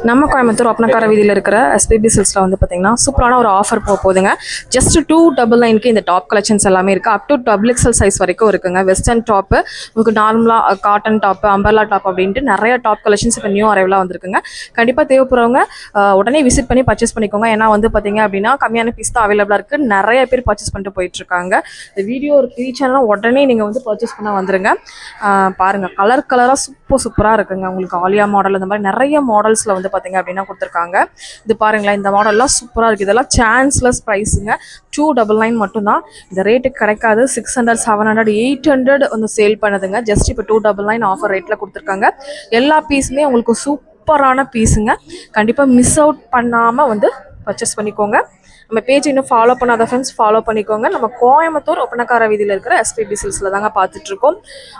நம்ம கோயம்புத்தூர் ஒப்பனக்கார வீதியில் இருக்கிற எஸ்பிபி சில்க்ஸில் வந்து பார்த்தீங்கன்னா சூப்பரான ஒரு ஆஃபர் போகுதுங்க. ஜஸ்ட் 299க்கு இந்த டாப் கலெக்ஷன்ஸ் எல்லாமே இருக்குது. Up to double XL size வரைக்கும் இருக்குங்க. வெஸ்டர்ன் டாப்பு, உங்களுக்கு நார்மலாக காட்டன் டாப்பு, அம்பர்லா டாப் அப்படின்ட்டு நிறைய டாப் கலெக்ஷன்ஸ் இப்போ நியூ அரைவலாக வந்திருக்குங்க. கண்டிப்பாக தேவைப்படுறவங்க உடனே விசிட் பண்ணி பர்ச்சேஸ் பண்ணிக்கோங்க. ஏன்னா வந்து பார்த்தீங்க அப்படின்னா கம்மியான பீஸ் தான் அவைலபிளாக இருக்குது. நிறைய பேர் பர்ச்சேஸ் பண்ணிட்டு போயிட்டுருக்காங்க. இந்த வீடியோ ரீச் ஆனால் உடனே நீங்கள் வந்து பர்ச்சேஸ் பண்ண வந்துருங்க. பாருங்கள், கலராக சூப்பராக இருக்குங்க. உங்களுக்கு ஆலியா மாடல் இந்த மாதிரி நிறைய மாடல்ஸில் வந்து பார்த்தீங்க அப்படின்னா கொடுத்துருக்காங்க. இது பாருங்களேன், இந்த மாடல்லாம் சூப்பராக இருக்குது. இதெல்லாம் சான்ஸ்லெஸ் ப்ரைஸுங்க. 299 மட்டும்தான். இந்த ரேட்டுக்கு கிடைக்காது. 600, 700, 800 வந்து சேல் பண்ணுதுங்க. ஜஸ்ட் இப்போ 299 ஆஃபர் ரேட்டில் கொடுத்துருக்காங்க. எல்லா பீஸுமே உங்களுக்கு சூப்பரான பீஸுங்க. கண்டிப்பாக மிஸ் அவுட் பண்ணாமல் வந்து பர்ச்சேஸ் பண்ணிக்கோங்க. நம்ம பேஜ் இன்னும் ஃபாலோ பண்ணாத ஃப்ரெண்ட்ஸ் ஃபாலோ பண்ணிக்கோங்க. நம்ம கோயம்புத்தூர் ஒப்பனக்கார வீதியில் இருக்கிற எஸ்பிபி சில்க்ஸில் தாங்க பார்த்துட்ருக்கோம்.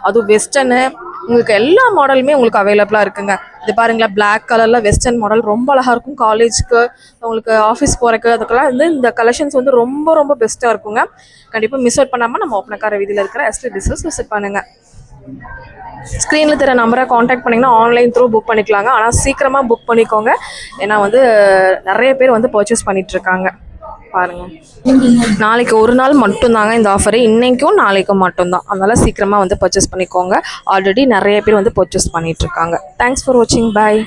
அதுவும் வெஸ்டர்னு உங்களுக்கு எல்லா மாடலுமே உங்களுக்கு அவைலபிளாக இருக்குங்க. இது பாருங்களேன், பிளாக் கலரில் வெஸ்டர்ன் மாடல் ரொம்ப அழகாக இருக்கும். காலேஜுக்கு, உங்களுக்கு ஆஃபீஸ் போகிறக்கு, அதுக்கெல்லாம் வந்து இந்த கலெக்ஷன்ஸ் வந்து ரொம்ப பெஸ்ட்டாக இருக்குங்க. கண்டிப்பாக மிஸ் அவுட் பண்ணாமல் நம்ம ஒப்பனக்கார வீதியில் இருக்கிற எஸ்பிபி சில்க்ஸ் விசிட் பண்ணுங்கள். ஸ்க்ரீனில் தர நம்பரை காண்டாக்ட் பண்ணிங்கன்னா ஆன்லைன் த்ரூ புக் பண்ணிக்கலாங்க. ஆனால் சீக்கிரமாக புக் பண்ணிக்கோங்க. ஏன்னா வந்து நிறைய பேர் வந்து பர்ச்சேஸ் பண்ணிகிட்ருக்காங்க. பாருங்கள், நாளைக்கு ஒரு நாள் மட்டும்தாங்க இந்த ஆஃபரு. இன்றைக்கும் நாளைக்கும் மட்டும்தான். அதனால் சீக்கிரமாக வந்து பர்ச்சேஸ் பண்ணிக்கோங்க. ஆல்ரெடி நிறைய பேர் வந்து பர்ச்சேஸ் பண்ணிகிட்ருக்காங்க. தேங்க்ஸ் ஃபார் வாட்சிங். பாய்.